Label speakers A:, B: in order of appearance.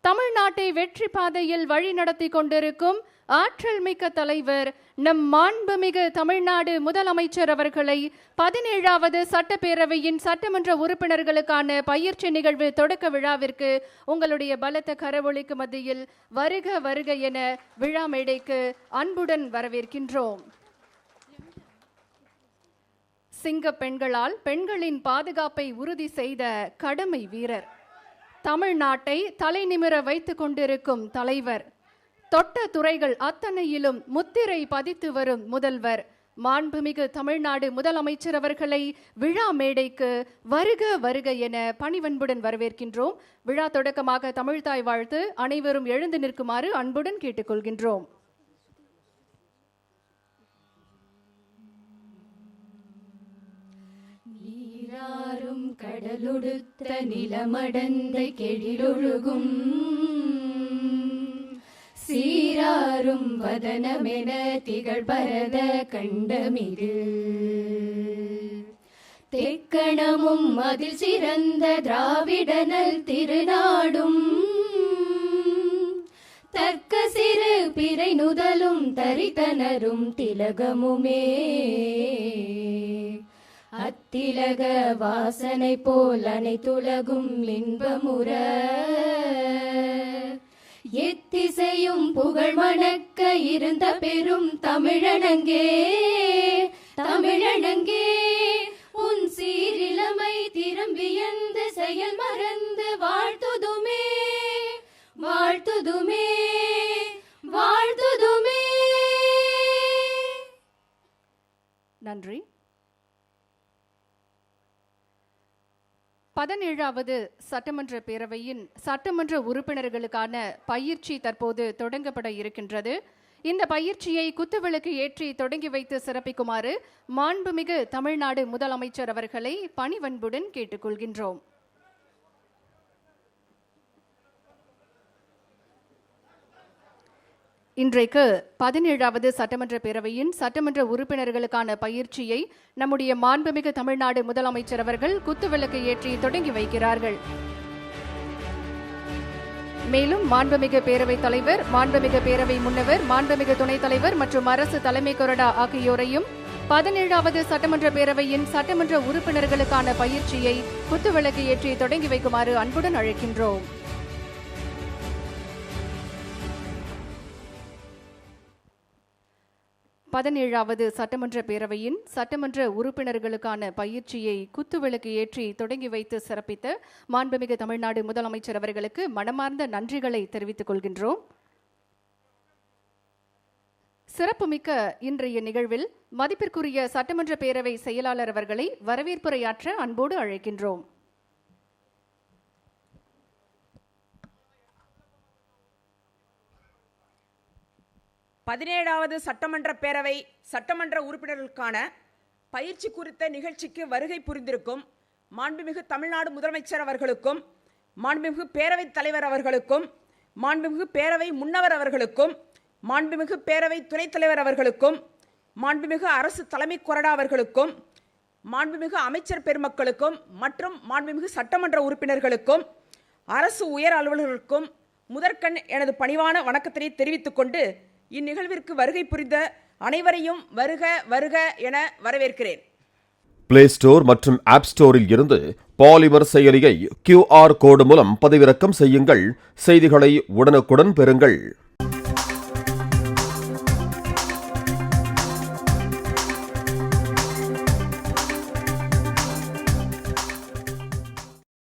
A: தமிழ்நாட்டை வெற்றி பாதையில் வழி நடத்தி கொண்டிருக்கும் ஆற்றல் மிக்க தலைவர் நம் மாண்புமிகு தமிழ்நாடு முதலமைச்சர் அவர்களை 17வது சட்டப்பேரவையின் சட்டமன்ற உறுப்பினர்களுக்கான பயிற்சி நிகழ்வு தொடக்க விழாவிற்கு உங்களுடைய பலத்த கரவொலிக்கு மத்தியில் வருக வருக என விழா மேடைக்கு அன்புடன் வரவேற்கின்றோம். சிங்க பெண்களால் பெண்களின் பாதுகாப்பை உறுதி செய்த கடமை வீரர், தமிழ்நாட்டை தலைநிமிர வைத்துக் கொண்டிருக்கும் தலைவர், தொட்ட துறைகள் அத்தனையிலும் முத்திரை பதித்து வரும் முதல்வர், மாண்புமிகு தமிழ்நாடு முதலமைச்சர் அவர்களை விழா மேடைக்கு வருக வருக என பணிவன்புடன் வரவேற்கின்றோம். விழா தொடக்கமாக தமிழ்தாய் வாழ்த்து அனைவரும் எழுந்து நிற்குமாறு அன்புடன் கேட்டுக்கொள்கின்றோம்.
B: நீராறும் கடலொடுத்த நிலமடந்த கெழிலொழுகும் சீராறும் வதனமென திகழ் பரத கண்டமிகு தெக்கணமும் அதில் சிறந்த திராவிடனல் திருநாடும் தர்க்க சிறு பிறை நுதலும் தரித்தனரும் திலகமுமே அத்திலக வாசனை போல் அனைத்துலகும் இன்பமுற எத்திசையும் புகழ் மணக்க இருந்த பெரும் தமிழனங்கே தமிழனங்கே உன் சீரிலமை திரும்பியந்து செயல் மறந்து வாழ்த்துதுமே வாழ்த்துதுமே வாழ்த்துதுமே.
A: நன்றி. 17வது சட்டமன்ற பேரவையின் சட்டமன்ற உறுப்பினர்களுக்கான பயிற்சி தற்போது தொடங்கப்பட இருக்கின்றது. இந்த பயிற்சியை குத்துவிளக்கு ஏற்றி தொடங்கி வைத்து சிறப்பிக்குமாறு மாண்புமிகு தமிழ்நாடு முதலமைச்சர் அவர்களை பணிவன்புடன் கேட்டுக்கொள்கின்றோம். இன்றைக்கு 17வது சட்டமன்ற பேரவையின் சட்டமன்ற உறுப்பினர்களுக்கான பயிற்சியை நம்முடைய மாண்புமிகு தமிழ்நாடு முதலமைச்சர் அவர்கள் குத்துவிளக்கு ஏற்றி தொடங்கி வைக்கிறார்கள். மேலும் மாண்புமிகு பேரவைத் தலைவர், மாண்புமிகு பேரவை முன்னவர், மாண்புமிகு துணைத் தலைவர் மற்றும் அரசு தலைமை கொறடா ஆகியோரையும் 17வது சட்டமன்ற பேரவையின் சட்டமன்ற உறுப்பினர்களுக்கான பயிற்சியை குத்துவிளக்கு ஏற்றி தொடங்கி வைக்குமாறு அன்புடன் அழைக்கின்றோம். பதினேழாவது சட்டமன்ற பேரவையின் சட்டமன்ற உறுப்பினர்களுக்கான பயிற்சியை குத்துவிளக்கு ஏற்றி தொடங்கி வைத்து சிறப்பித்த மாண்புமிகு தமிழ்நாடு முதலமைச்சர் அவர்களுக்கு மனமார்ந்த நன்றிகளை தெரிவித்துக் கொள்கின்றோம். சிறப்புமிக்க இன்றைய நிகழ்வில் மதிப்பிற்குரிய சட்டமன்ற பேரவை செயலாளர் அவர்களை வரவேற்புரையாற்ற அன்போடு அழைக்கின்றோம்.
C: பதினேழாவது சட்டமன்ற பேரவை சட்டமன்ற உறுப்பினர்களுக்கான பயிற்சி குறித்த நிகழ்ச்சிக்கு வருகை புரிந்திருக்கும் மாண்புமிகு தமிழ்நாடு முதலமைச்சர் அவர்களுக்கும், மாண்புமிகு பேரவைத் தலைவர் அவர்களுக்கும், மாண்புமிகு பேரவை முன்னவர் அவர்களுக்கும், மாண்புமிகு பேரவை துணைத் தலைவர் அவர்களுக்கும், மாண்புமிகு அரசு தலைமை கொறடா அவர்களுக்கும், மாண்புமிகு அமைச்சர் பெருமக்களுக்கும் மற்றும் மாண்புமிகு சட்டமன்ற உறுப்பினர்களுக்கும் அரசு உயர் அலுவலர்களுக்கும் முதற்கண் எனது பணிவான வணக்கத்தினை தெரிவித்துக் கொண்டு இந்நிகழ்விற்கு வருகை புரிந்த அனைவரையும் வருக வருக என வரவேற்கிறேன்.
D: பிளே ஸ்டோர் மற்றும் ஆப் ஸ்டோரில் இருந்து பாலிமர் செயலியை QR கோடு மூலம் பதிவிறக்கம் செய்யுங்கள். செய்திகளை உடனுக்குடன் பெறுங்கள்.